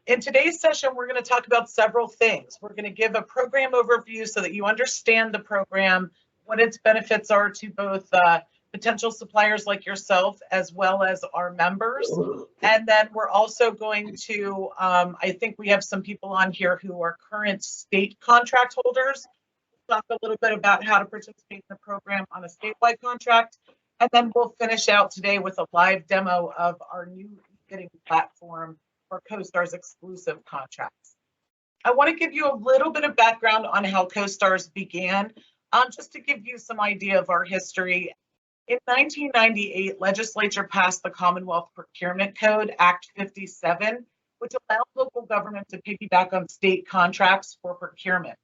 In today's session, we're going to talk about several things. We're going to give a program overview so that you understand the program, what its benefits are to both potential suppliers like yourself as well as our members. And then we're also going to, I think we have some people on here who are current state contract holders. Talk a little bit about how to participate in the program on a statewide contract. And then we'll finish out today with a live demo of our new bidding platform for COSTARS exclusive contracts. I want to give you a little bit of background on how COSTARS began, just to give you some idea of our history. In 1998, legislature passed the Commonwealth Procurement Code, Act 57, which allowed local government to piggyback on state contracts for procurement.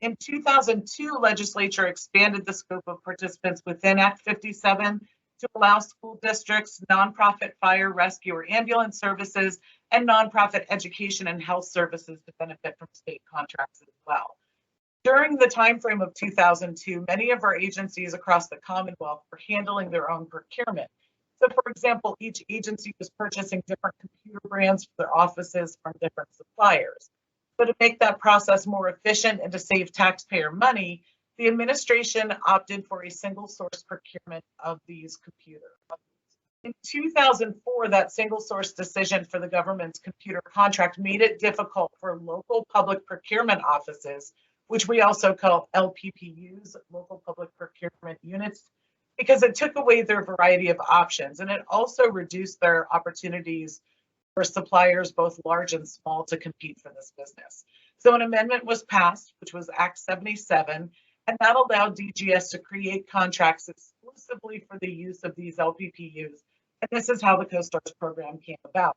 In 2002, legislature expanded the scope of participants within Act 57 to allow school districts, nonprofit fire, rescue, or ambulance services, and nonprofit education and health services to benefit from state contracts as well. During the time frame of 2002, many of our agencies across the Commonwealth were handling their own procurement. So, for example, each agency was purchasing different computer brands for their offices from different suppliers. So to make that process more efficient and to save taxpayer money, the administration opted for a single source procurement of these computers. In 2004, that single source decision for the government's computer contract made it difficult for local public procurement offices, which we also call LPPUs, Local Public Procurement Units, because it took away their variety of options, and it also reduced their opportunities for suppliers, both large and small, to compete for this business. So an amendment was passed, which was Act 77, and that allowed DGS to create contracts exclusively for the use of these LPPUs. And this is how the COSTARS program came about.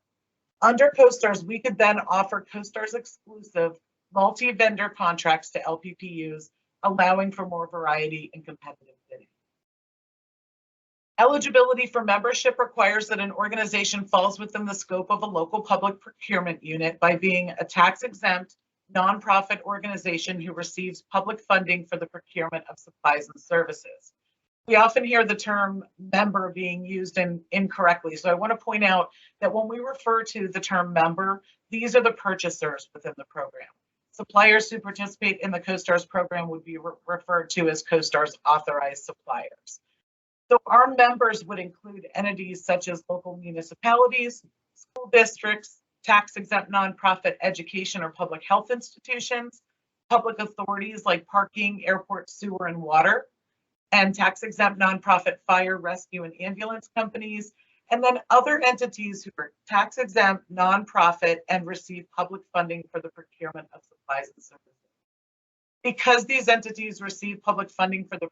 Under COSTARS, we could then offer COSTARS exclusive multi-vendor contracts to LPPUs, allowing for more variety and competitive bidding. Eligibility for membership requires that an organization falls within the scope of a local public procurement unit by being a tax-exempt, nonprofit organization who receives public funding for the procurement of supplies and services. We often hear the term member being used incorrectly. So I want to point out that when we refer to the term member, these are the purchasers within the program. Suppliers who participate in the COSTARS program would be referred to as COSTARS authorized suppliers. So our members would include entities such as local municipalities, school districts, tax-exempt nonprofit education or public health institutions, public authorities like parking, airport, sewer, and water, and tax-exempt nonprofit fire, rescue, and ambulance companies, and then other entities who are tax-exempt, nonprofit, and receive public funding for the procurement of supplies and services. Because these entities receive public funding for the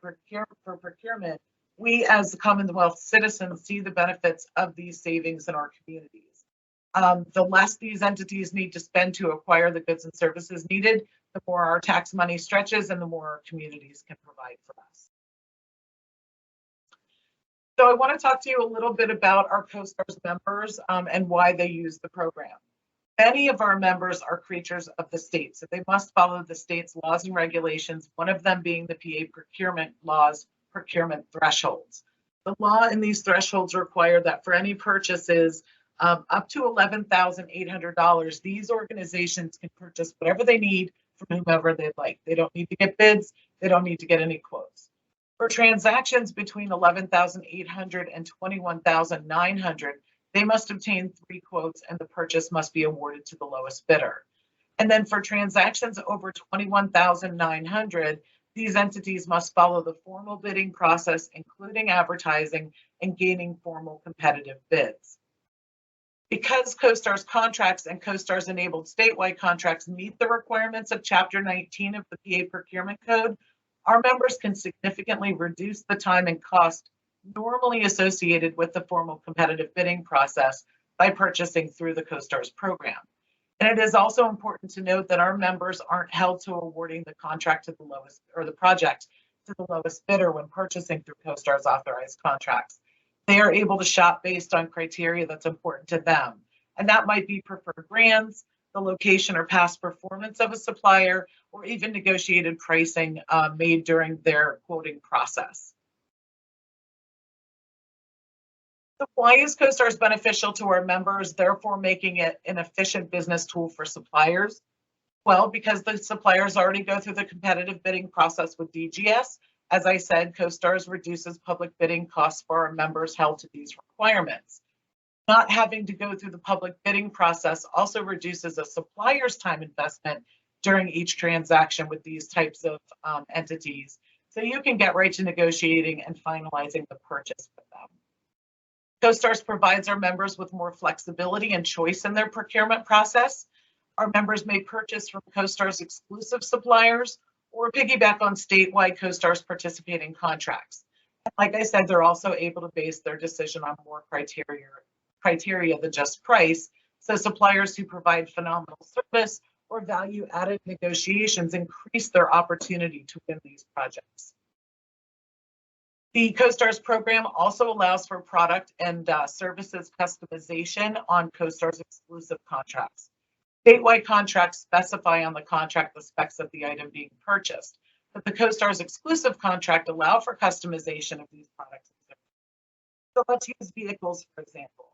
procurement, we as the Commonwealth citizens see the benefits of these savings in our communities. The less these entities need to spend to acquire the goods and services needed, the more our tax money stretches and the more our communities can provide for us. So I want to talk to you a little bit about our COSTARS members and why they use the program. Many of our members are creatures of the state, so they must follow the state's laws and regulations, one of them being the PA procurement laws, procurement thresholds. The law in these thresholds require that for any purchases up to $11,800, these organizations can purchase whatever they need from whomever they'd like. They don't need to get bids. They don't need to get any quotes. For transactions between $11,800 and $21,900, they must obtain 3 quotes and the purchase must be awarded to the lowest bidder. And then for transactions over $21,900, these entities must follow the formal bidding process, including advertising and gaining formal competitive bids. Because COSTARS contracts and COSTARS enabled statewide contracts meet the requirements of Chapter 19 of the PA Procurement Code, our members can significantly reduce the time and cost normally associated with the formal competitive bidding process by purchasing through the COSTARS program. And it is also important to note that our members aren't held to awarding the contract to the lowest, or the project to the lowest bidder when purchasing through COSTARS authorized contracts. They are able to shop based on criteria that's important to them. And that might be preferred brands, the location or past performance of a supplier, or even negotiated pricing made during their quoting process. So why is COSTARS beneficial to our members, therefore making it an efficient business tool for suppliers? Well, because the suppliers already go through the competitive bidding process with DGS. As I said, COSTARS reduces public bidding costs for our members held to these requirements. Not having to go through the public bidding process also reduces a supplier's time investment during each transaction with these types of entities. So you can get right to negotiating and finalizing the purchase with them. COSTARS provides our members with more flexibility and choice in their procurement process. Our members may purchase from COSTARS exclusive suppliers or piggyback on statewide COSTARS participating contracts. And like I said, they're also able to base their decision on more criteria than just price. So suppliers who provide phenomenal service or value-added negotiations increase their opportunity to win these projects. The COSTARS program also allows for product and services customization on COSTARS exclusive contracts. Statewide contracts specify on the contract the specs of the item being purchased, but the COSTARS exclusive contract allow for customization of these products. So let's use vehicles, for example.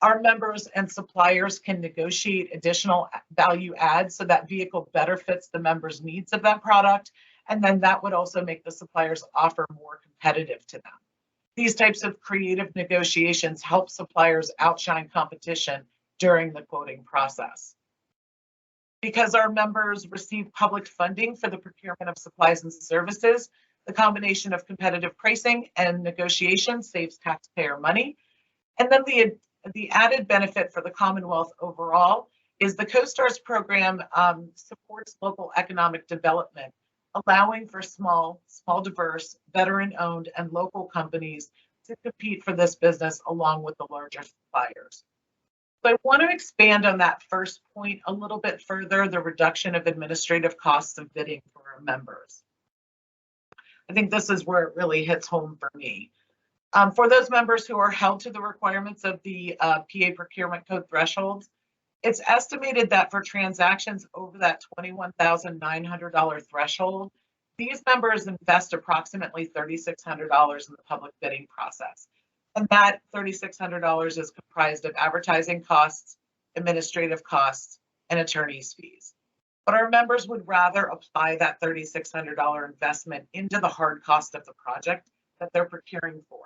Our members and suppliers can negotiate additional value adds so that vehicle better fits the members' needs of that product, and then that would also make the supplier's offer more competitive to them. These types of creative negotiations help suppliers outshine competition during the quoting process. Because our members receive public funding for the procurement of supplies and services, the combination of competitive pricing and negotiation saves taxpayer money. And then the added benefit for the Commonwealth overall is the COSTARS program supports local economic development, allowing for small, diverse, veteran-owned, and local companies to compete for this business along with the larger suppliers. So I want to expand on that first point a little bit further, the reduction of administrative costs of bidding for our members. I think this is where it really hits home for me. For those members who are held to the requirements of the PA Procurement Code thresholds, it's estimated that for transactions over that $21,900 threshold, these members invest approximately $3,600 in the public bidding process. And that $3,600 is comprised of advertising costs, administrative costs, and attorney's fees. But our members would rather apply that $3,600 investment into the hard cost of the project that they're procuring for.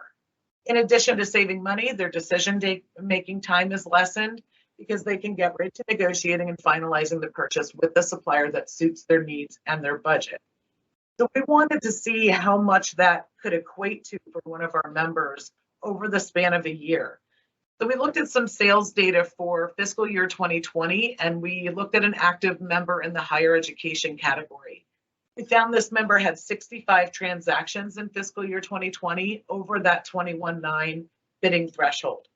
In addition to saving money, their decision-making time is lessened because they can get right to negotiating and finalizing the purchase with the supplier that suits their needs and their budget. So we wanted to see how much that could equate to for one of our members over the span of a year. So we looked at some sales data for fiscal year 2020, and we looked at an active member in the higher education category. We found this member had 65 transactions in fiscal year 2020 over that 21.9 bidding threshold.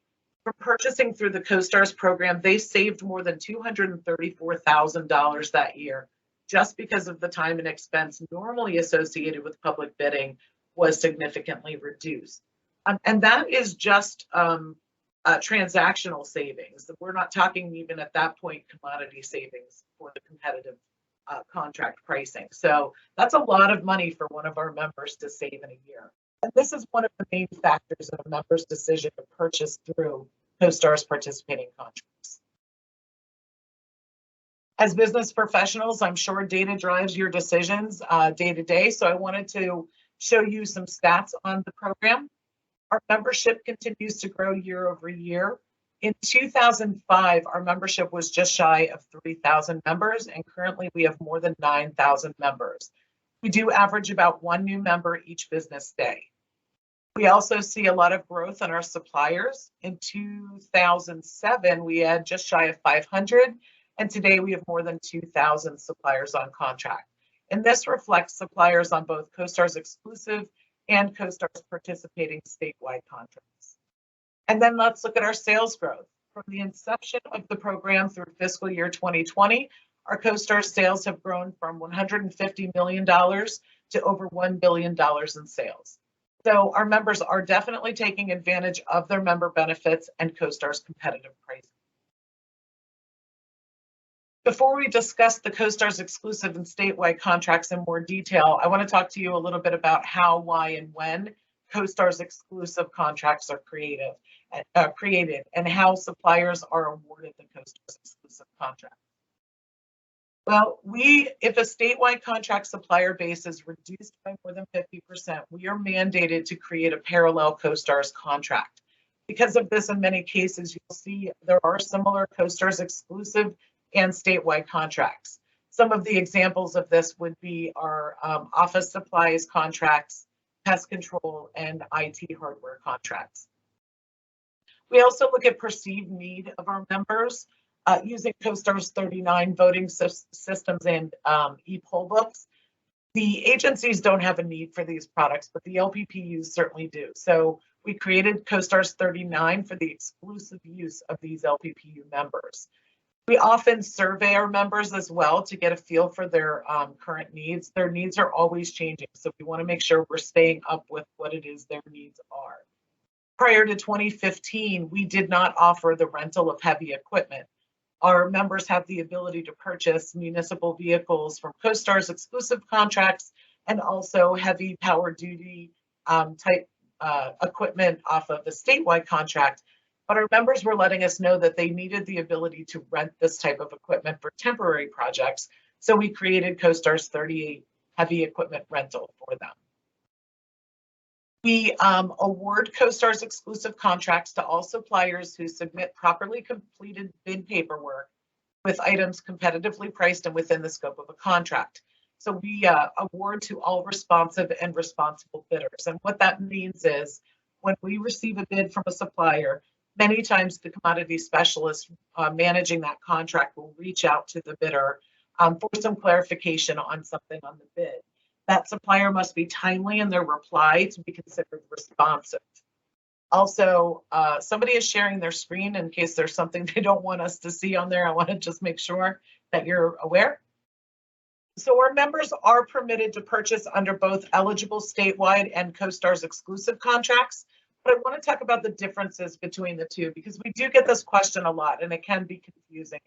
For purchasing through the COSTARS program, they saved more than $234,000 that year, just because of the time and expense normally associated with public bidding was significantly reduced. And that is just transactional savings. We're not talking even at that point commodity savings for the competitive contract pricing. So that's a lot of money for one of our members to save in a year. And this is one of the main factors in a member's decision to purchase through COSTARS participating contracts. As business professionals, I'm sure data drives your decisions day to day. So I wanted to show you some stats on the program. Our membership continues to grow year over year. In 2005, our membership was just shy of 3,000 members, and currently we have more than 9,000 members. We do average about one new member each business day. We also see a lot of growth in our suppliers. In 2007, we had just shy of 500, and today we have more than 2,000 suppliers on contract. And this reflects suppliers on both COSTARS exclusive and COSTARS participating statewide contracts. And then let's look at our sales growth. From the inception of the program through fiscal year 2020, our COSTARS sales have grown from $150 million to over $1 billion in sales. So our members are definitely taking advantage of their member benefits and COSTARS competitive pricing. Before we discuss the COSTARS exclusive and statewide contracts in more detail, I want to talk to you a little bit about how, why, and when COSTARS exclusive contracts are created and how suppliers are awarded the COSTARS exclusive contract. Well, if a statewide contract supplier base is reduced by more than 50%, we are mandated to create a parallel COSTARS contract. Because of this, in many cases, you'll see there are similar COSTARS exclusive and statewide contracts. Some of the examples of this would be our office supplies contracts, pest control, and IT hardware contracts. We also look at perceived need of our members using COSTARS 39 voting systems and e-poll books. The agencies don't have a need for these products, but the LPPUs certainly do. So we created COSTARS 39 for the exclusive use of these LPPU members. We often survey our members as well to get a feel for their current needs. Their needs are always changing, so we want to make sure we're staying up with what it is their needs are. Prior to 2015, we did not offer the rental of heavy equipment. Our members have the ability to purchase municipal vehicles from COSTARS exclusive contracts and also heavy power duty type equipment off of a statewide contract. But our members were letting us know that they needed the ability to rent this type of equipment for temporary projects. So we created COSTARS 38 heavy equipment rental for them. We award COSTARS exclusive contracts to all suppliers who submit properly completed bid paperwork with items competitively priced and within the scope of a contract. So we award to all responsive and responsible bidders. And what that means is when we receive a bid from a supplier, many times the commodity specialist managing that contract will reach out to the bidder for some clarification on something on the bid. That supplier must be timely in their reply to be considered responsive. Also, somebody is sharing their screen in case there's something they don't want us to see on there. I want to just make sure that you're aware. So our members are permitted to purchase under both eligible statewide and COSTARS exclusive contracts. But I want to talk about the differences between the two because we do get this question a lot and it can be confusing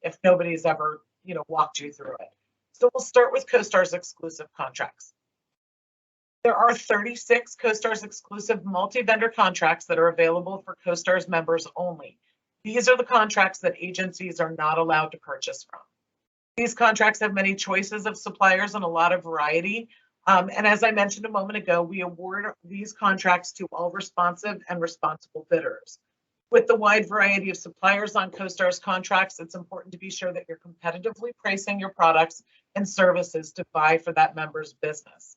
if nobody's ever walked you through it. So we'll start with COSTARS exclusive contracts. There are 36 COSTARS exclusive multi-vendor contracts that are available for COSTARS members only. These are the contracts that agencies are not allowed to purchase from. These contracts have many choices of suppliers and a lot of variety. And as I mentioned a moment ago, we award these contracts to all responsive and responsible bidders. With the wide variety of suppliers on COSTARS contracts, it's important to be sure that you're competitively pricing your products and services to vie for that member's business.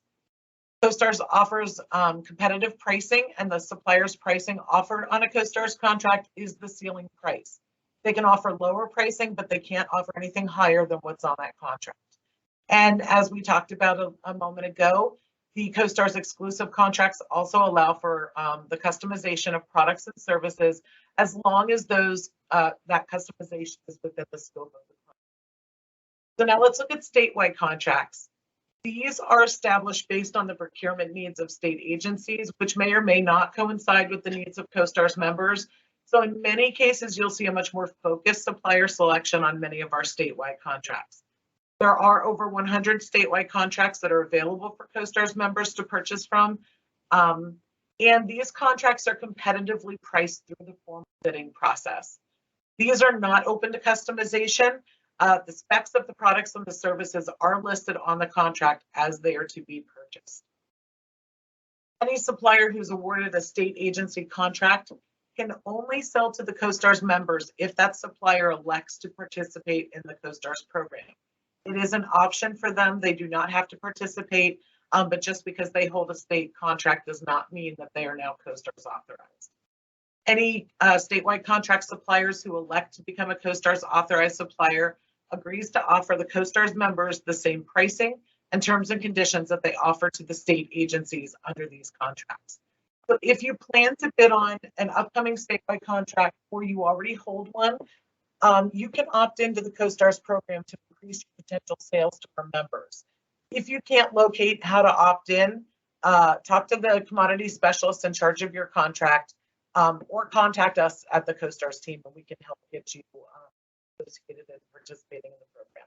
COSTARS offers competitive pricing, and the supplier's pricing offered on a COSTARS contract is the ceiling price. They can offer lower pricing, but they can't offer anything higher than what's on that contract. And as we talked about a moment ago, the COSTARS exclusive contracts also allow for the customization of products and services as long as that customization is within the scope of the contract. So now let's look at statewide contracts. These are established based on the procurement needs of state agencies, which may or may not coincide with the needs of COSTARS members. So in many cases, you'll see a much more focused supplier selection on many of our statewide contracts. There are over 100 statewide contracts that are available for COSTARS members to purchase from. And these contracts are competitively priced through the formal bidding process. These are not open to customization. The specs of the products and the services are listed on the contract as they are to be purchased. Any supplier who's awarded a state agency contract can only sell to the COSTARS members if that supplier elects to participate in the COSTARS program. It is an option for them. They do not have to participate, but just because they hold a state contract does not mean that they are now COSTARS authorized. Any statewide contract suppliers who elect to become a COSTARS authorized supplier agrees to offer the COSTARS members the same pricing and terms and conditions that they offer to the state agencies under these contracts. So if you plan to bid on an upcoming statewide contract or you already hold one, you can opt into the COSTARS program to increase your potential sales to our members. If you can't locate how to opt in, talk to the commodity specialist in charge of your contract or contact us at the COSTARS team and we can help get you associated and participating in the program.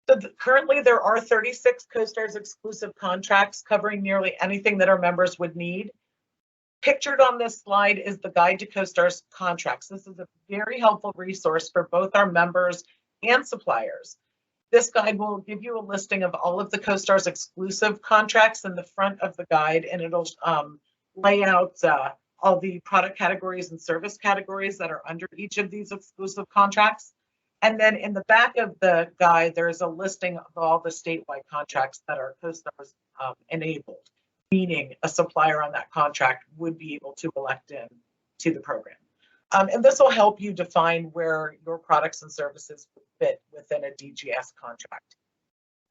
So currently there are 36 COSTARS exclusive contracts covering nearly anything that our members would need. Pictured on this slide is the Guide to COSTARS Contracts. This is a very helpful resource for both our members and suppliers. This guide will give you a listing of all of the COSTARS exclusive contracts in the front of the guide, and it'll lay out all the product categories and service categories that are under each of these exclusive contracts. And then in the back of the guide, there is a listing of all the statewide contracts that are COSTARS enabled, meaning a supplier on that contract would be able to elect in to the program. And this will help you define where your products and services fit within a DGS contract.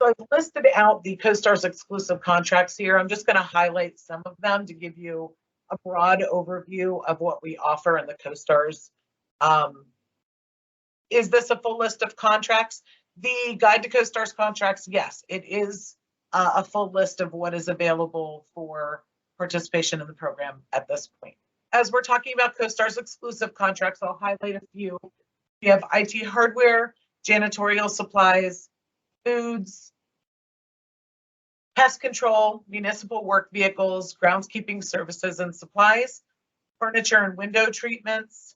So I've listed out the COSTARS exclusive contracts here. I'm just going to highlight some of them to give you a broad overview of what we offer in the COSTARS. Is this a full list of contracts? The Guide to COSTARS Contracts, yes, it is a full list of what is available for participation in the program at this point. As we're talking about COSTARS exclusive contracts, I'll highlight a few. We have IT hardware, janitorial supplies, foods, pest control, municipal work vehicles, groundskeeping services and supplies, furniture and window treatments,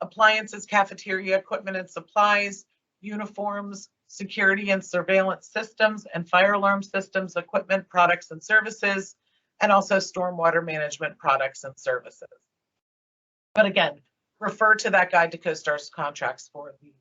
appliances, cafeteria equipment and supplies, uniforms, security and surveillance systems, and fire alarm systems, equipment, products and services, and also stormwater management products and services. But again, refer to that Guide to COSTARS Contracts for the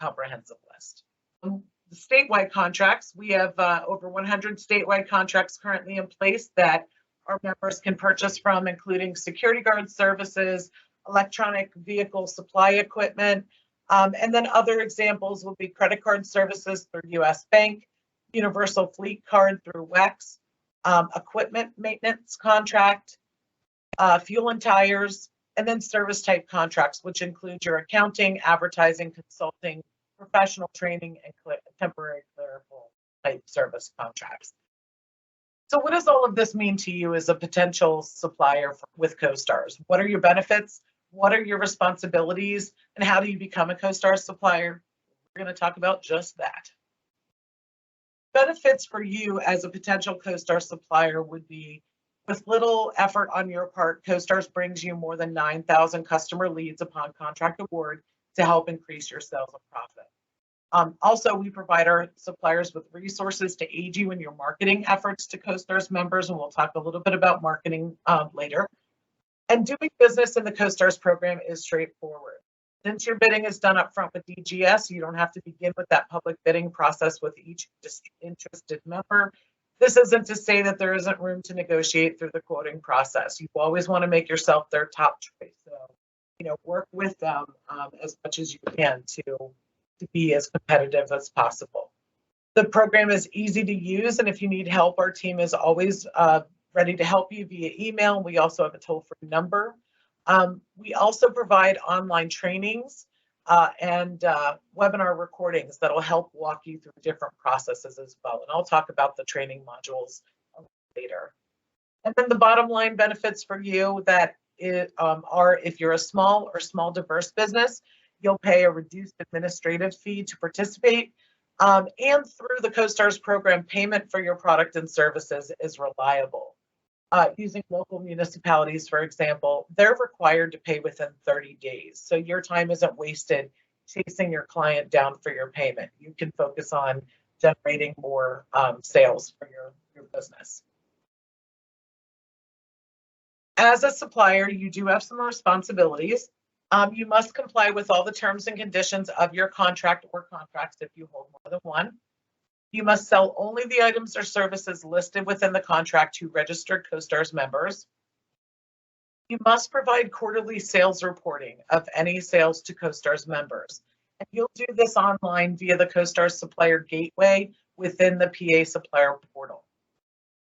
comprehensive list. The statewide contracts, we have over 100 statewide contracts currently in place that our members can purchase from, including security guard services, electronic vehicle supply equipment, and then other examples will be credit card services through US Bank, Universal Fleet Card through WEX, equipment maintenance contract, fuel and tires, and then service type contracts, which include your accounting, advertising, consulting, professional training, and temporary clerical type service contracts. So what does all of this mean to you as a potential supplier with COSTARS? What are your benefits? What are your responsibilities? And how do you become a COSTARS supplier? We're going to talk about just that. Benefits for you as a potential COSTARS supplier would be, with little effort on your part, COSTARS brings you more than 9,000 customer leads upon contract award to help increase your sales and profit. Also, we provide our suppliers with resources to aid you in your marketing efforts to COSTARS members, and we'll talk a little bit about marketing later. And doing business in the COSTARS program is straightforward. Since your bidding is done up front with DGS, you don't have to begin with that public bidding process with each interested member. This isn't to say that there isn't room to negotiate through the quoting process. You always want to make yourself their top choice. So, work with them as much as you can to be as competitive as possible. The program is easy to use, and if you need help, our team is always ready to help you via email. We also have a toll-free number. We also provide online trainings and webinar recordings that will help walk you through different processes as well. And I'll talk about the training modules later. And then the bottom line benefits for you that are, if you're a small or small diverse business, you'll pay a reduced administrative fee to participate. And through the COSTARS program, payment for your product and services is reliable. Using local municipalities, for example, they're required to pay within 30 days. So your time isn't wasted chasing your client down for your payment. You can focus on generating more sales for your business. As a supplier, you do have some responsibilities. You must comply with all the terms and conditions of your contract or contracts if you hold more than one. You must sell only the items or services listed within the contract to registered COSTARS members. You must provide quarterly sales reporting of any sales to COSTARS members. And you'll do this online via the COSTARS Supplier Gateway within the PA Supplier portal.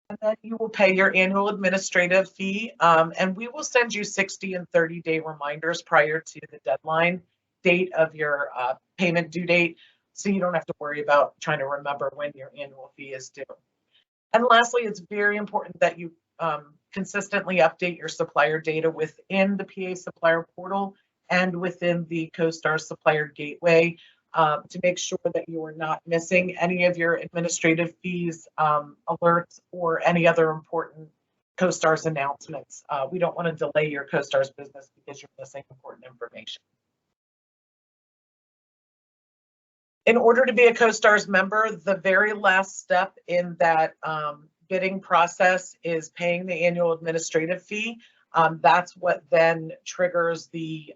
And then you will pay your annual administrative fee, and we will send you 60 and 30-day reminders prior to the deadline date of your payment due date, so you don't have to worry about trying to remember when your annual fee is due. And lastly, it's very important that you consistently update your supplier data within the PA Supplier portal and within the COSTARS Supplier Gateway. to make sure that you are not missing any of your administrative fees, alerts, or any other important COSTARS announcements. We don't want to delay your COSTARS business because you're missing important information. In order to be a COSTARS member, the very last step in that bidding process is paying the annual administrative fee. That's what then triggers the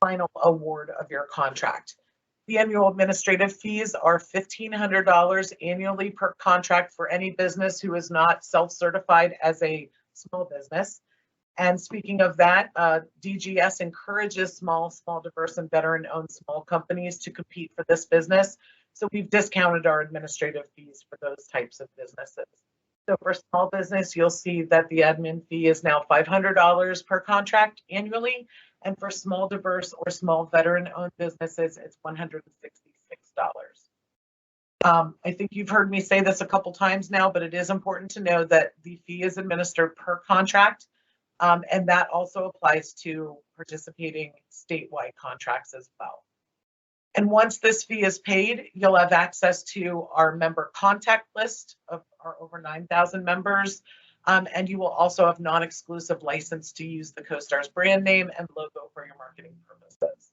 final award of your contract. The annual administrative fees are $1,500 annually per contract for any business who is not self-certified as a small business. And speaking of that, DGS encourages small, diverse, and veteran-owned small companies to compete for this business. So we've discounted our administrative fees for those types of businesses. So for small business, you'll see that the admin fee is now $500 per contract annually. And for small, diverse, or small veteran-owned businesses, it's $166. I think you've heard me say this a couple times now, but it is important to know that the fee is administered per contract. And that also applies to participating statewide contracts as well. And once this fee is paid, you'll have access to our member contact list of our over 9,000 members. And you will also have non-exclusive license to use the COSTARS brand name and logo for your marketing purposes.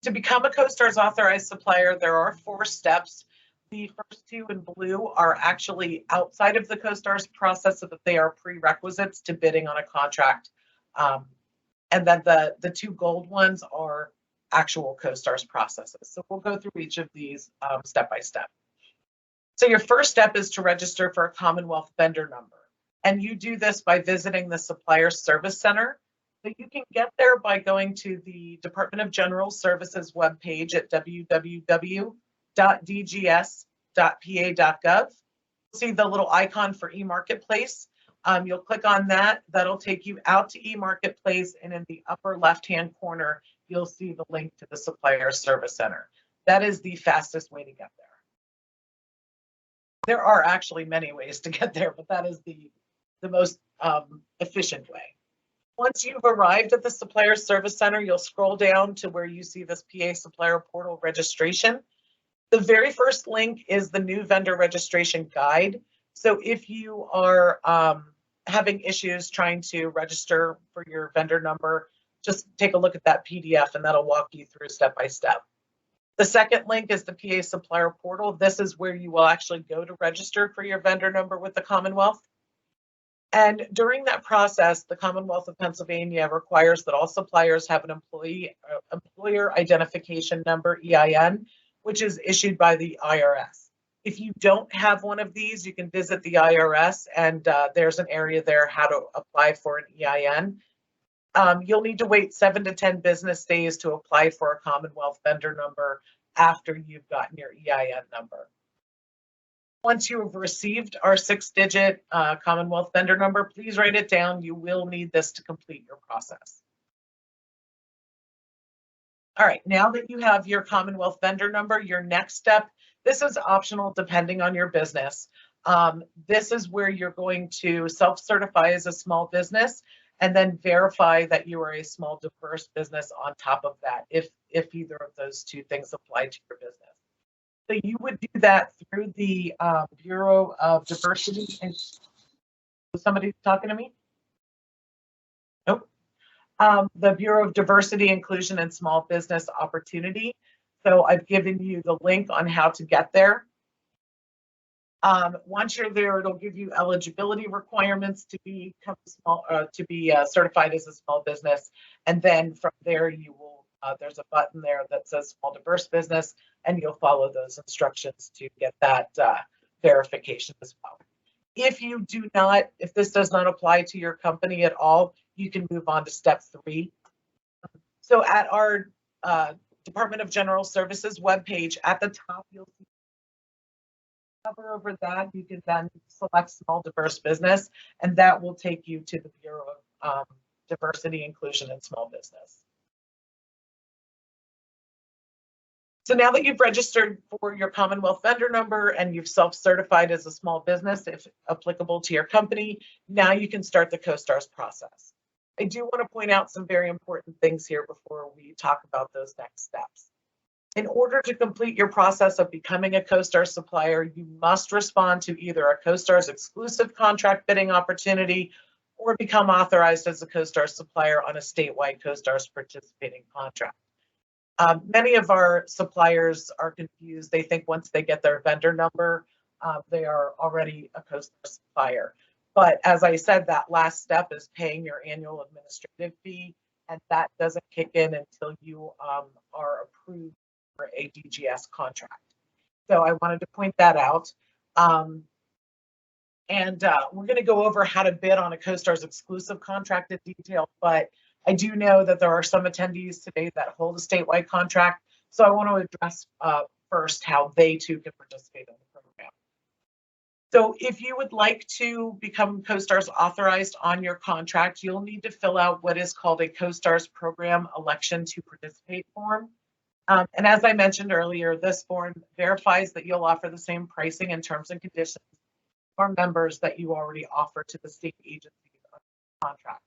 To become a COSTARS authorized supplier, there are 4 steps. The first 2 in blue are actually outside of the COSTARS process, so that they are prerequisites to bidding on a contract. And then the 2 gold ones are actual COSTARS processes. So we'll go through each of these step by step. So your first step is to register for a Commonwealth vendor number. And you do this by visiting the Supplier Service Center. So you can get there by going to the Department of General Services webpage at www.dgs.pa.gov. See the little icon for eMarketplace. You'll click on that. That'll take you out to eMarketplace, and in the upper left-hand corner, you'll see the link to the Supplier Service Center. That is the fastest way to get there. There are actually many ways to get there, but that is the most efficient way. Once you've arrived at the Supplier Service Center, you'll scroll down to where you see this PA Supplier Portal registration. The very first link is the new vendor registration guide. So if you are having issues trying to register for your vendor number, just take a look at that PDF and that'll walk you through step by step. The second link is the PA Supplier Portal. This is where you will actually go to register for your vendor number with the Commonwealth. And during that process, the Commonwealth of Pennsylvania requires that all suppliers have an employer identification number, EIN, which is issued by the IRS. If you don't have one of these, you can visit the IRS, and there's an area there how to apply for an EIN. You'll need to wait 7 to 10 business days to apply for a Commonwealth vendor number after you've gotten your EIN number. Once you have received our 6-digit Commonwealth vendor number, please write it down. You will need this to complete your process. All right, now that you have your Commonwealth vendor number, your next step, this is optional depending on your business. This is where you're going to self-certify as a small business and then verify that you are a small diverse business on top of that, if either of those 2 things apply to your business. So you would do that through the Bureau of Diversity. And somebody's talking to me? Nope. The Bureau of Diversity, Inclusion, and Small Business Opportunity. So I've given you the link on how to get there. Once you're there, it'll give you eligibility requirements to become certified as a small business, and then from there you will. There's a button there that says Small Diverse Business, and you'll follow those instructions to get that verification as well. If this does not apply to your company at all, you can move on to step 3. So at our Department of General Services webpage, at the top, you'll see cover over that. You can then select Small Diverse Business, and that will take you to the Bureau of Diversity, Inclusion, and Small Business. So now that you've registered for your Commonwealth vendor number and you've self-certified as a small business, if applicable to your company, now you can start the COSTARS process. I do want to point out some very important things here before we talk about those next steps. In order to complete your process of becoming a COSTARS supplier, you must respond to either a COSTARS exclusive contract bidding opportunity or become authorized as a COSTARS supplier on a statewide COSTARS participating contract. Many of our suppliers are confused. They think once they get their vendor number, they are already a COSTARS supplier. But as I said, that last step is paying your annual administrative fee, and that doesn't kick in until you are approved for a DGS contract. So I wanted to point that out. We're going to go over how to bid on a COSTARS exclusive contract in detail, but I do know that there are some attendees today that hold a statewide contract. So I want to address first how they too can participate in the program. So if you would like to become COSTARS authorized on your contract, you'll need to fill out what is called a COSTARS Program Election to Participate form. And as I mentioned earlier, this form verifies that you'll offer the same pricing and terms and conditions for members that you already offer to the state agencies on the contract.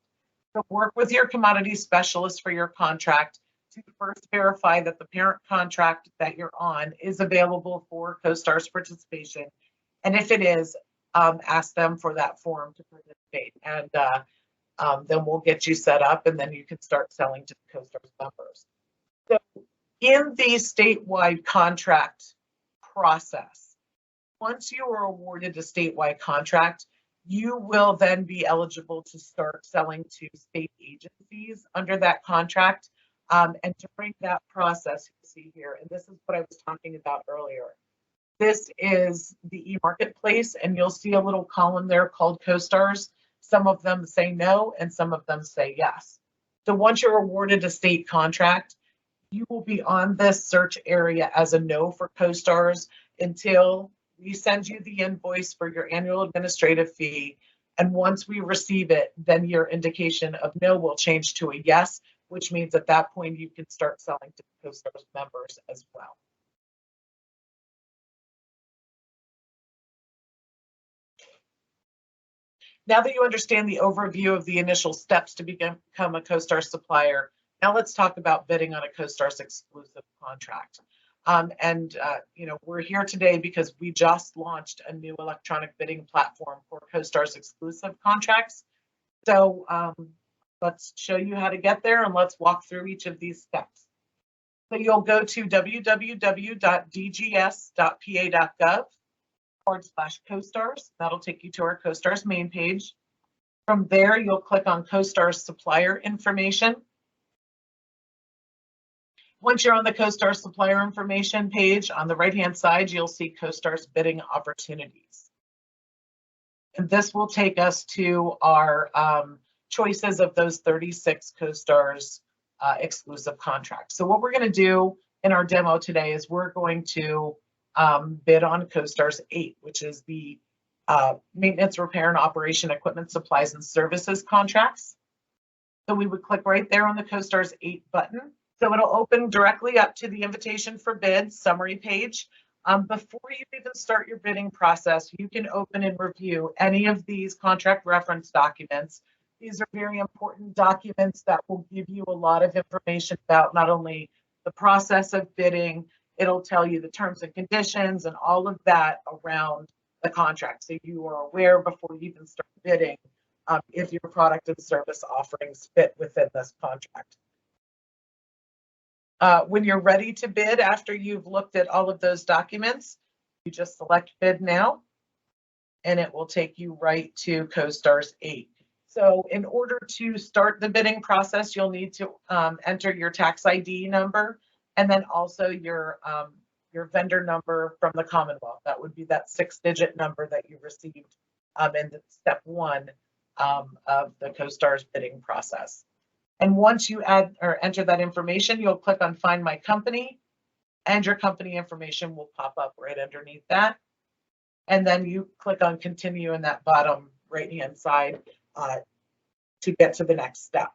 So work with your commodity specialist for your contract to first verify that the parent contract that you're on is available for COSTARS participation. And if it is, ask them for that form to participate. And then we'll get you set up and then you can start selling to the COSTARS members. So in the statewide contract process, once you are awarded a statewide contract, you will then be eligible to start selling to state agencies under that contract. And during that process, you see here, and this is what I was talking about earlier. This is the e-marketplace, and you'll see a little column there called COSTARS. Some of them say no, and some of them say yes. So once you're awarded a state contract, you will be on this search area as a no for COSTARS until we send you the invoice for your annual administrative fee. And once we receive it, then your indication of no will change to a yes, which means at that point you can start selling to COSTARS members as well. Now that you understand the overview of the initial steps to become a COSTARS supplier, now let's talk about bidding on a COSTARS exclusive contract. You know, we're here today because we just launched a new electronic bidding platform for COSTARS exclusive contracts. So let's show you how to get there and let's walk through each of these steps. So you'll go to www.dgs.pa.gov/COSTARS. That'll take you to our COSTARS main page. From there, you'll click on COSTARS supplier information. Once you're on the COSTARS supplier information page, on the right-hand side, you'll see COSTARS bidding opportunities. And this will take us to our choices of those 36 COSTARS exclusive contracts. So what we're going to do in our demo today is we're going to bid on COSTARS 8, which is the maintenance, repair, and operation equipment, supplies, and services contracts. So we would click right there on the COSTARS 8 button. So it'll open directly up to the invitation for bid summary page. Before you even start your bidding process, you can open and review any of these contract reference documents. These are very important documents that will give you a lot of information about not only the process of bidding, it'll tell you the terms and conditions and all of that around the contract. So you are aware before you even start bidding if your product and service offerings fit within this contract. When you're ready to bid, after you've looked at all of those documents, you just select bid now, and it will take you right to COSTARS 8. So in order to start the bidding process, you'll need to enter your tax ID number and then also your vendor number from the Commonwealth. That would be that 6-digit number that you received in step 1 of the COSTARS bidding process. And once you add or enter that information, you'll click on Find My Company, and your company information will pop up right underneath that. And then you click on Continue in that bottom right-hand side to get to the next step.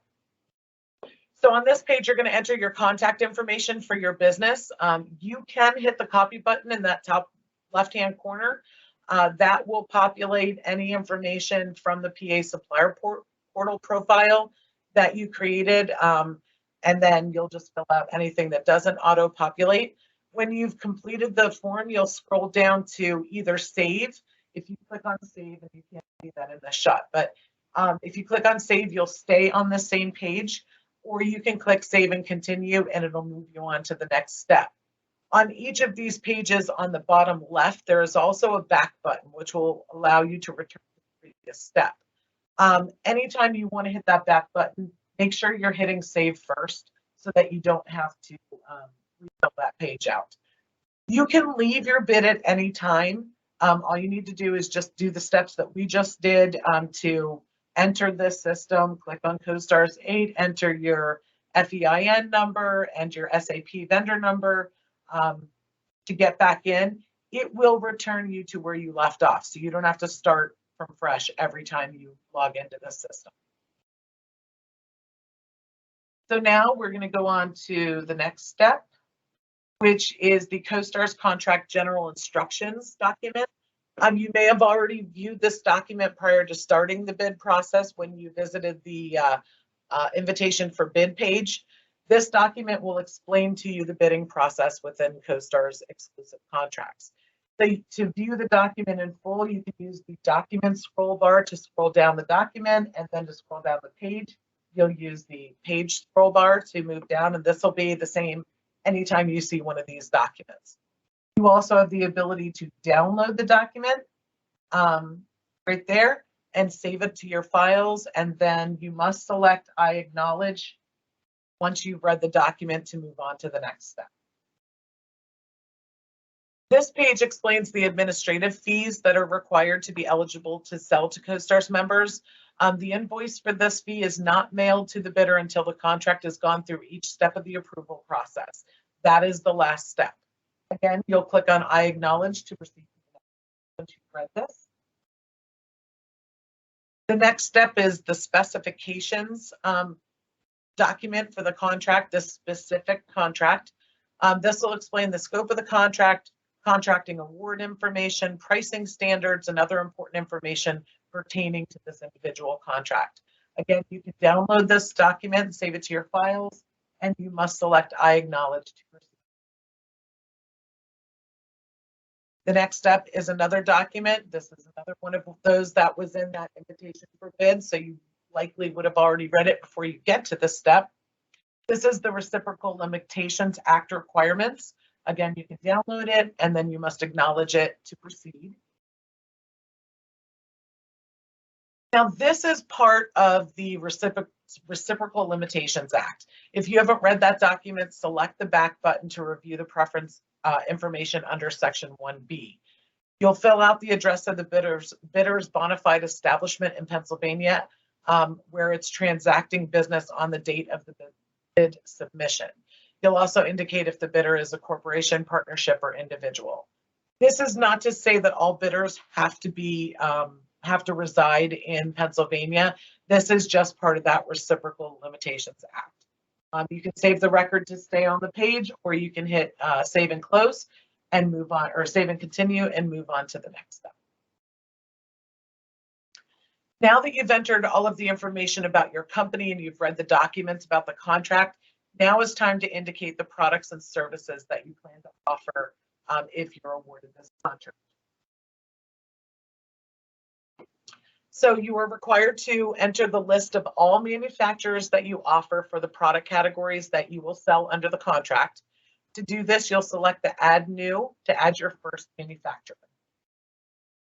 So on this page, you're going to enter your contact information for your business. You can hit the copy button in that top left-hand corner. That will populate any information from the PA supplier portal profile that you created, and then you'll just fill out anything that doesn't auto-populate. When you've completed the form, you'll scroll down to either save. If you click on save, and you can't see that in the shot, but if you click on save, you'll stay on the same page, or you can click save and continue, and it'll move you on to the next step. On each of these pages on the bottom left, there is also a back button, which will allow you to return to the previous step. Anytime you want to hit that back button, make sure you're hitting save first so that you don't have to refill that page out. You can leave your bid at any time. All you need to do is just do the steps that we just did to enter this system. Click on COSTARS 8, enter your FEIN number and your SAP vendor number to get back in. It will return you to where you left off, so you don't have to start from fresh every time you log into the system. So now we're going to go on to the next step, which is the COSTARS Contract General Instructions document. You may have already viewed this document prior to starting the bid process when you visited the invitation for bid page. This document will explain to you the bidding process within COSTARS-Exclusive Contracts. So to view the document in full, you can use the document scroll bar to scroll down the document, and then to scroll down the page, you'll use the page scroll bar to move down, and this will be the same anytime you see one of these documents. You also have the ability to download the document right there and save it to your files, and then you must select I acknowledge once you've read the document to move on to the next step. This page explains the administrative fees that are required to be eligible to sell to COSTARS members. The invoice for this fee is not mailed to the bidder until the contract has gone through each step of the approval process. That is the last step. Again, you'll click on I acknowledge to proceed once you've read this. The next step is the specifications document for the contract, this specific contract. This will explain the scope of the contract, contracting award information, pricing standards, and other important information pertaining to this individual contract. Again, you can download this document and save it to your files, and you must select I acknowledge to proceed. The next step is another document. This is another one of those that was in that invitation for bid, so you likely would have already read it before you get to this step. This is the Reciprocal Limitations Act requirements. Again, you can download it, and then you must acknowledge it to proceed. Now, this is part of the Reciprocal Limitations Act. If you haven't read that document, select the back button to review the preference information under Section 1B. You'll fill out the address of the bidder's bona fide establishment in Pennsylvania, where it's transacting business on the date of the bid submission. You'll also indicate if the bidder is a corporation, partnership, or individual. This is not to say that all bidders have to reside in Pennsylvania. This is just part of that Reciprocal Limitations Act. You can save the record to stay on the page, or you can hit save and close and move on, or save and continue and move on to the next step. Now that you've entered all of the information about your company and you've read the documents about the contract, now is time to indicate the products and services that you plan to offer if you're awarded this contract. So you are required to enter the list of all manufacturers that you offer for the product categories that you will sell under the contract. To do this, you'll select the Add New to add your first manufacturer.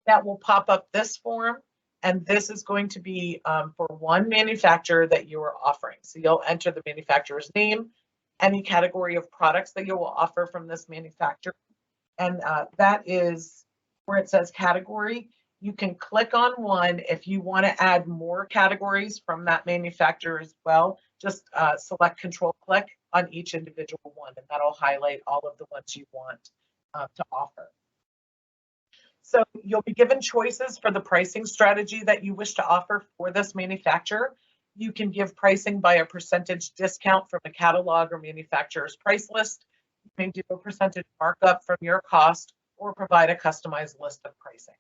That will pop up this form, and this is going to be for one manufacturer that you are offering. So you'll enter the manufacturer's name, any category of products that you will offer from this manufacturer, and that is where it says category. You can click on one. If you want to add more categories from that manufacturer as well, just select Control-Click on each individual one, and that'll highlight all of the ones you want to offer. So you'll be given choices for the pricing strategy that you wish to offer for this manufacturer. You can give pricing by a percentage discount from a catalog or manufacturer's price list. You may do a percentage markup from your cost, or provide a customized list of pricing.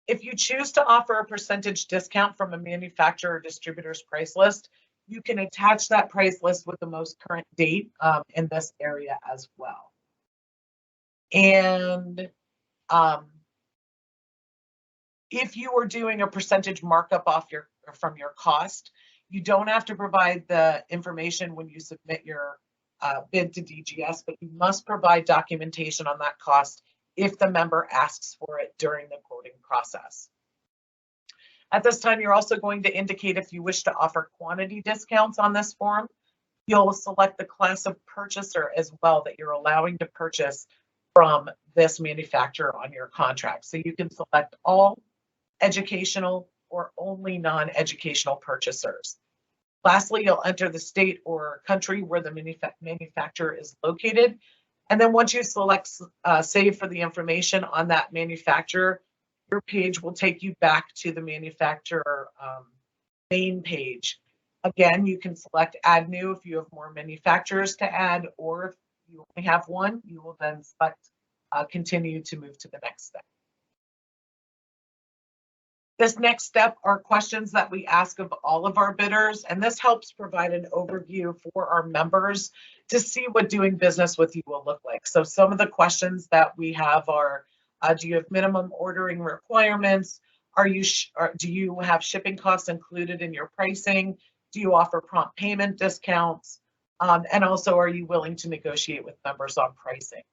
If you choose to offer a percentage discount from a manufacturer or distributor's price list, you can attach that price list with the most current date in this area as well. And if you are doing a percentage markup from your cost, you don't have to provide the information when you submit your bid to DGS, but you must provide documentation on that cost if the member asks for it during the quoting process. At this time, you're also going to indicate if you wish to offer quantity discounts on this form. You'll select the class of purchaser as well that you're allowing to purchase from this manufacturer on your contract. So you can select all educational or only non-educational purchasers. Lastly, you'll enter the state or country where the manufacturer is located. And then once you select save for the information on that manufacturer, your page will take you back to the manufacturer main page. Again, you can select add new if you have more manufacturers to add, or if you only have one, you will then select continue to move to the next step. This next step are questions that we ask of all of our bidders, and this helps provide an overview for our members to see what doing business with you will look like. So some of the questions that we have are, do you have minimum ordering requirements? Do you have shipping costs included in your pricing? Do you offer prompt payment discounts? And also, are you willing to negotiate with members on pricing?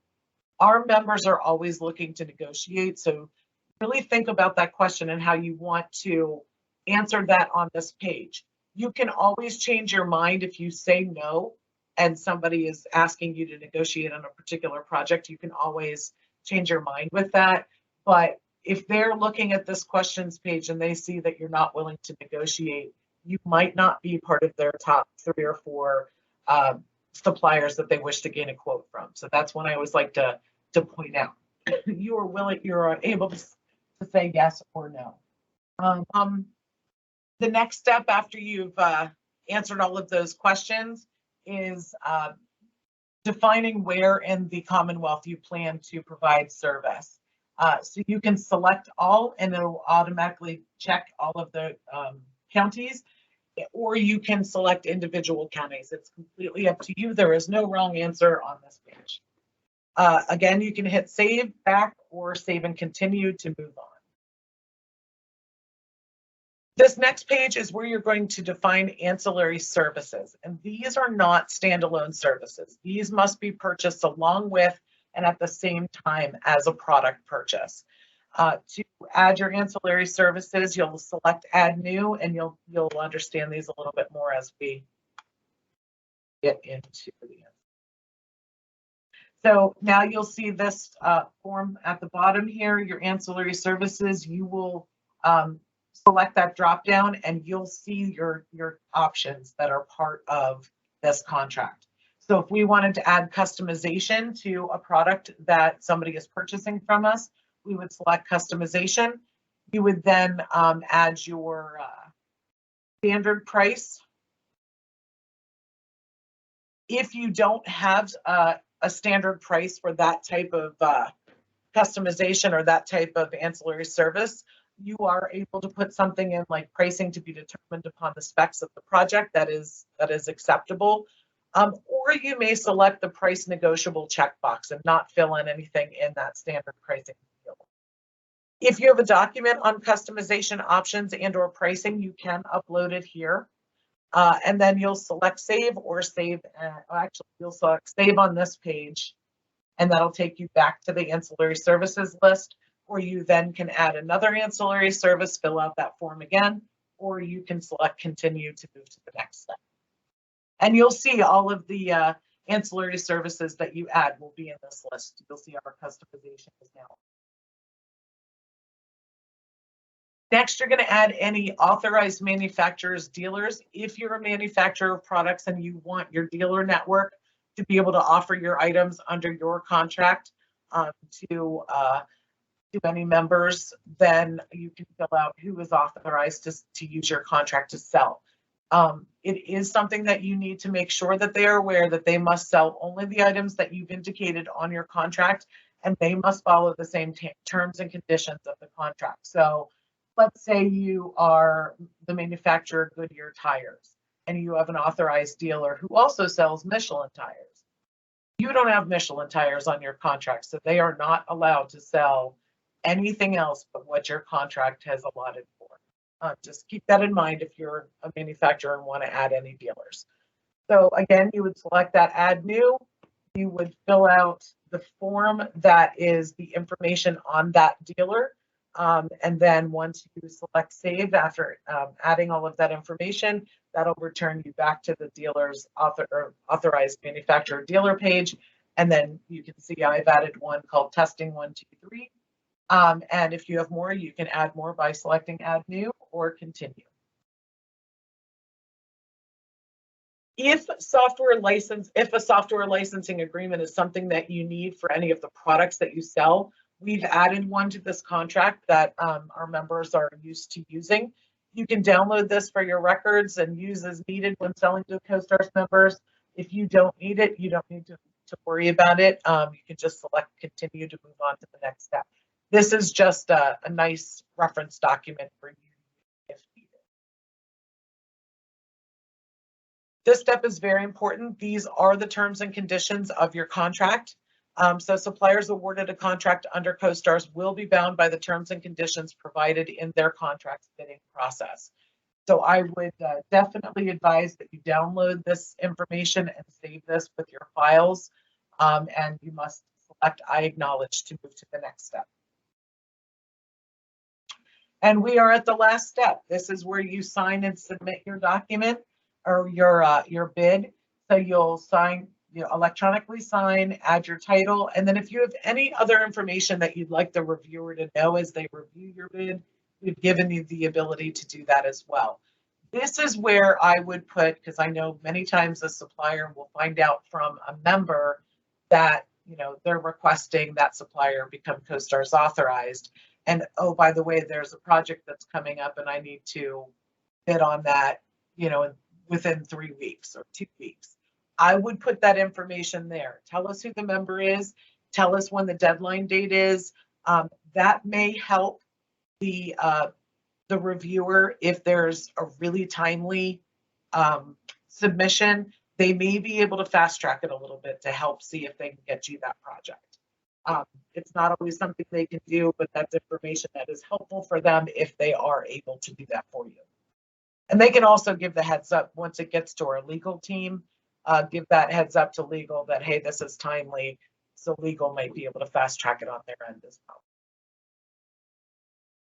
Our members are always looking to negotiate, so really think about that question and how you want to answer that on this page. You can always change your mind if you say no and somebody is asking you to negotiate on a particular project. You can always change your mind with that. But if they're looking at this questions page and they see that you're not willing to negotiate, you might not be part of their top 3 or 4 suppliers that they wish to gain a quote from. So that's when I always like to point out. You are able to say yes or no. The next step after you've answered all of those questions is defining where in the Commonwealth you plan to provide service. So you can select all and it'll automatically check all of the counties, or you can select individual counties. It's completely up to you. There is no wrong answer on this page. Again, you can hit save back or save and continue to move on. This next page is where you're going to define ancillary services, and these are not standalone services. These must be purchased along with and at the same time as a product purchase. To add your ancillary services, you'll select add new, and you'll understand these a little bit more as we get into the end. So now you'll see this form at the bottom here, your ancillary services. You will select that drop down and you'll see your options that are part of this contract. So if we wanted to add customization to a product that somebody is purchasing from us, we would select customization. You would then add your standard price. If you don't have a standard price for that type of customization or that type of ancillary service, you are able to put something in like pricing to be determined upon the specs of the project that is acceptable. Or you may select the price negotiable checkbox and not fill in anything in that standard pricing field. If you have a document on customization options and or pricing, you can upload it here. And then you'll select save or save, actually you'll select save on this page, and that'll take you back to the ancillary services list, or you then can add another ancillary service, fill out that form again, or you can select continue to move to the next step. And you'll see all of the ancillary services that you add will be in this list. You'll see our customization is now. Next, you're going to add any authorized manufacturers, dealers. If you're a manufacturer of products and you want your dealer network to be able to offer your items under your contract to any members, then you can fill out who is authorized to use your contract to sell. It is something that you need to make sure that they are aware that they must sell only the items that you've indicated on your contract and they must follow the same terms and conditions of the contract. So let's say you are the manufacturer of Goodyear tires and you have an authorized dealer who also sells Michelin tires. You don't have Michelin tires on your contract, so they are not allowed to sell anything else but what your contract has allotted for. Just keep that in mind if you're a manufacturer and want to add any dealers. So again, you would select that add new. You would fill out the form that is the information on that dealer. And then once you select save after adding all of that information, that'll return you back to the dealer's authorized manufacturer dealer page. And then you can see I've added one called testing 123. And if you have more, you can add more by selecting add new or continue. If a software licensing agreement is something that you need for any of the products that you sell, we've added one to this contract that our members are used to using. You can download this for your records and use as needed when selling to COSTARS members. If you don't need it, you don't need to worry about it. You can just select continue to move on to the next step. This is just a nice reference document for you if needed. This step is very important. These are the terms and conditions of your contract. So suppliers awarded a contract under COSTARS will be bound by the terms and conditions provided in their contract bidding process. So I would definitely advise that you download this information and save this with your files. And you must select I acknowledge to move to the next step. And we are at the last step. This is where you sign and submit your document or your bid. So you'll sign, electronically sign, add your title, and then if you have any other information that you'd like the reviewer to know as they review your bid, we've given you the ability to do that as well. This is where I would put, because I know many times a supplier will find out from a member that they're requesting that supplier become COSTARS authorized. And oh, by the way, there's a project that's coming up and I need to bid on that, within 3 weeks or 2 weeks. I would put that information there. Tell us who the member is. Tell us when the deadline date is. That may help the reviewer if there's a really timely submission. They may be able to fast track it a little bit to help see if they can get you that project. It's not always something they can do, but that's information that is helpful for them if they are able to do that for you. And they can also give the heads up once it gets to our legal team, give that heads up to legal that, hey, this is timely. So legal might be able to fast track it on their end as well.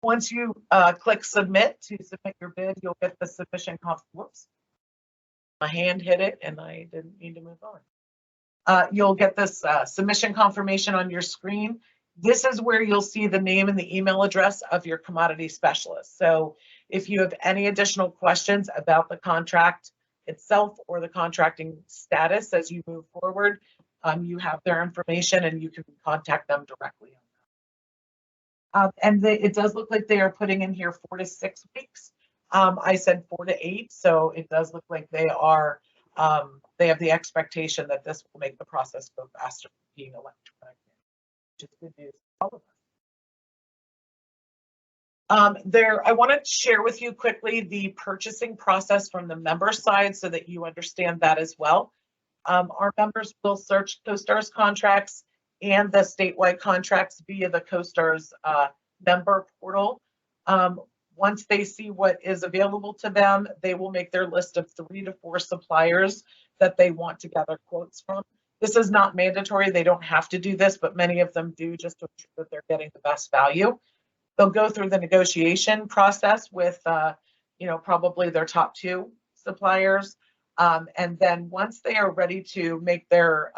Once you click submit to submit your bid, you'll get the submission whoops. My hand hit it and I didn't need to move on. You'll get this submission confirmation on your screen. This is where you'll see the name and the email address of your commodity specialist. So if you have any additional questions about the contract itself or the contracting status as you move forward, you have their information and you can contact them directly on that. And it does look like they are putting in here 4 to 6 weeks. I said 4 to 8, so it does look like they are they have the expectation that this will make the process go faster being electronic, which is good news for all of us. I want to share with you quickly the purchasing process from the member side so that you understand that as well. Our members will search COSTARS contracts and the statewide contracts via the COSTARS member portal. Once they see what is available to them, they will make their list of 3 to 4 suppliers that they want to gather quotes from. This is not mandatory. They don't have to do this, but many of them do just to ensure that they're getting the best value. They'll go through the negotiation process with, probably their top 2 suppliers. And then once they are ready to make their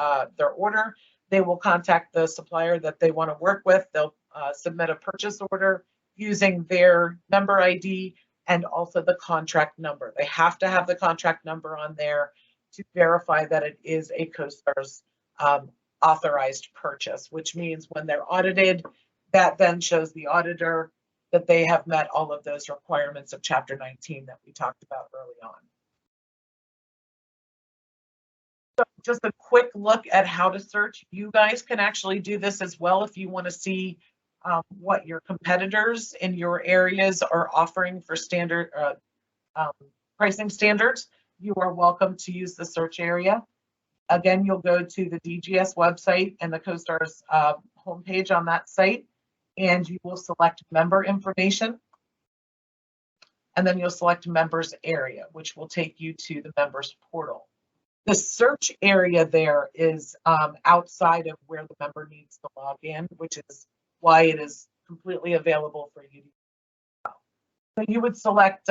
order, they will contact the supplier that they want to work with. They'll submit a purchase order using their member ID and also the contract number. They have to have the contract number on there to verify that it is a COSTARS authorized purchase, which means when they're audited, that then shows the auditor that they have met all of those requirements of Chapter 19 that we talked about early on. So just a quick look at how to search. You guys can actually do this as well if you want to see what your competitors in your areas are offering for standard pricing standards. You are welcome to use the search area. Again, you'll go to the DGS website and the COSTARS homepage on that site, and you will select member information. And then you'll select members area, which will take you to the members portal. The search area there is outside of where the member needs to log in, which is why it is completely available for you. So you would select,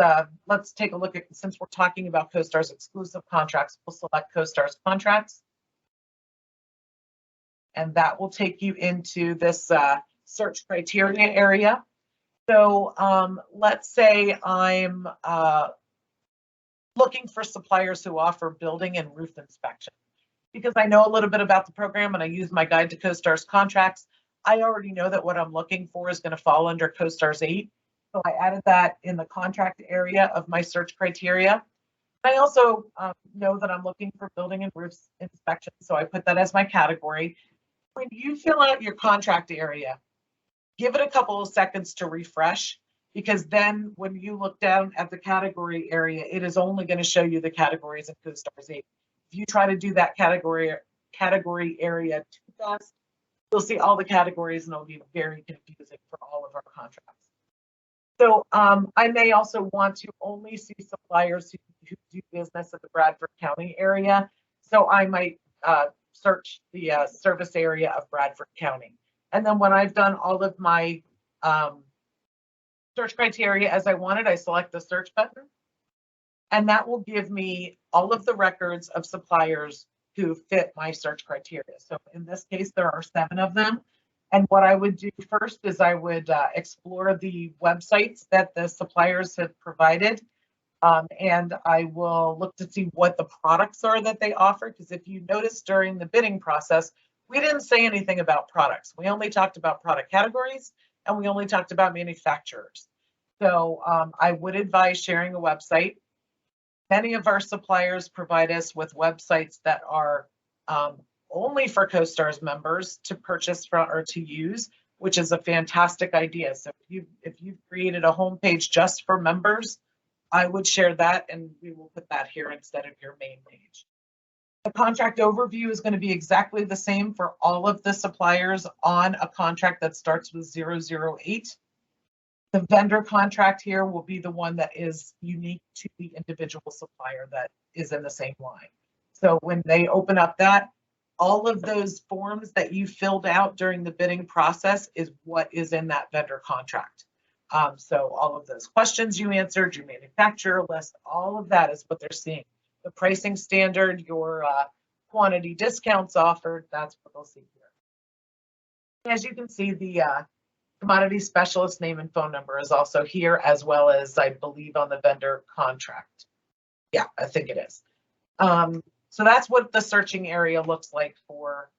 let's take a look at, since we're talking about COSTARS exclusive contracts, we'll select COSTARS contracts. And that will take you into this search criteria area. So let's say I'm looking for suppliers who offer building and roof inspection. Because I know a little bit about the program and I use my guide to COSTARS contracts, I already know that what I'm looking for is going to fall under COSTARS 8. So I added that in the contract area of my search criteria. I also know that I'm looking for building and roof inspection, so I put that as my category. When you fill out your contract area, give it a couple of seconds to refresh, because then when you look down at the category area, it is only going to show you the categories in COSTARS 8. If you try to do that category area too fast, you'll see all the categories and it'll be very confusing for all of our contracts. So I may also want to only see suppliers who do business in the Bradford County area. So I might search the service area of Bradford County. And then when I've done all of my search criteria as I wanted, I select the search button. And that will give me all of the records of suppliers who fit my search criteria. So in this case, there are 7 of them. And what I would do first is I would explore the websites that the suppliers have provided. And I will look to see what the products are that they offer. Because if you notice during the bidding process, we didn't say anything about products. We only talked about product categories and we only talked about manufacturers. So I would advise sharing a website. Many of our suppliers provide us with websites that are only for COSTARS members to purchase from or to use, which is a fantastic idea. So if you've created a homepage just for members, I would share that and we will put that here instead of your main page. The contract overview is going to be exactly the same for all of the suppliers on a contract that starts with 008. The vendor contract here will be the one that is unique to the individual supplier that is in the same line. So when they open up that, all of those forms that you filled out during the bidding process is what is in that vendor contract. So all of those questions you answered, your manufacturer list, all of that is what they're seeing. The pricing standard, your quantity discounts offered, that's what they'll see here. As you can see, the commodity specialist name and phone number is also here, as well as I believe on the vendor contract. Yeah, I think it is. So that's what the searching area looks like for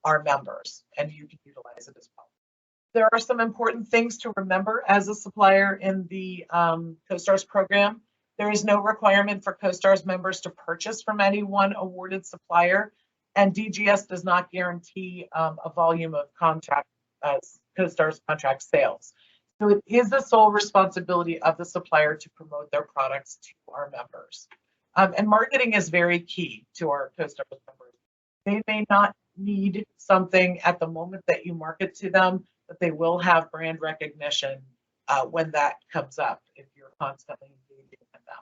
our members, and you can utilize it as well. There are some important things to remember as a supplier in the COSTARS program. There is no requirement for COSTARS members to purchase from any one awarded supplier, and DGS does not guarantee a volume of contract COSTARS contract sales. So it is the sole responsibility of the supplier to promote their products to our members. And marketing is very key to our COSTARS members. They may not need something at the moment that you market to them, but they will have brand recognition when that comes up if you're constantly engaging with them.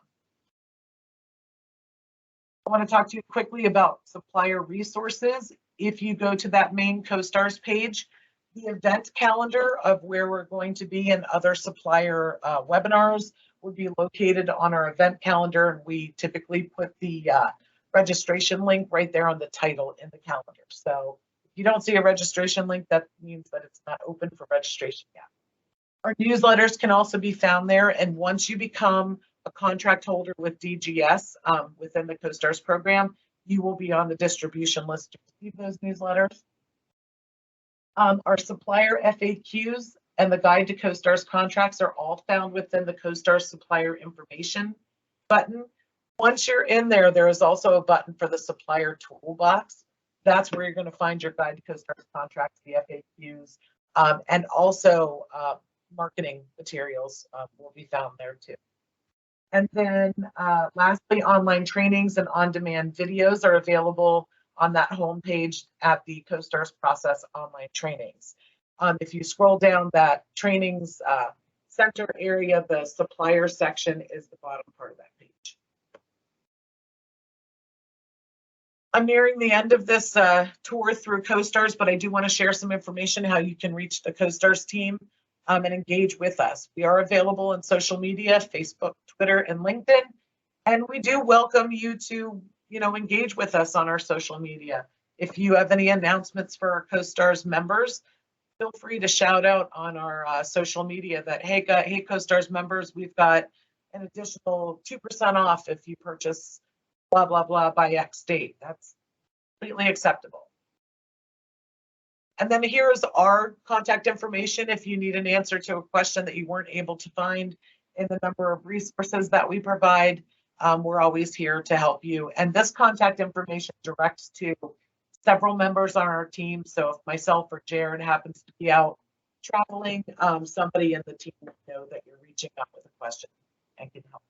I want to talk to you quickly about supplier resources. If you go to that main COSTARS page, the event calendar of where we're going to be and other supplier webinars would be located on our event calendar, and we typically put the registration link right there on the title in the calendar. So if you don't see a registration link, that means that it's not open for registration yet. Our newsletters can also be found there, and once you become a contract holder with DGS within the COSTARS program, you will be on the distribution list to receive those newsletters. Our supplier FAQs and the guide to COSTARS contracts are all found within the COSTARS supplier information button. Once you're in there, there is also a button for the supplier toolbox. That's where you're going to find your guide to COSTARS contracts, the FAQs, and also marketing materials will be found there too. And then lastly, online trainings and on-demand videos are available on that homepage at the COSTARS Process online trainings. If you scroll down that trainings center area, the supplier section is the bottom part of that page. I'm nearing the end of this tour through COSTARS, but I do want to share some information how you can reach the COSTARS team and engage with us. We are available on social media, Facebook, Twitter, and LinkedIn, and we do welcome you to, engage with us on our social media. If you have any announcements for our COSTARS members, feel free to shout out on our social media that, hey, COSTARS members, we've got an additional 2% off if you purchase blah, blah, blah by X date. That's completely acceptable. And then here's our contact information if you need an answer to a question that you weren't able to find in the number of resources that we provide. We're always here to help you. And this contact information directs to several members on our team. So if myself or Jared happens to be out traveling, somebody in the team will know that you're reaching out with a question and can help.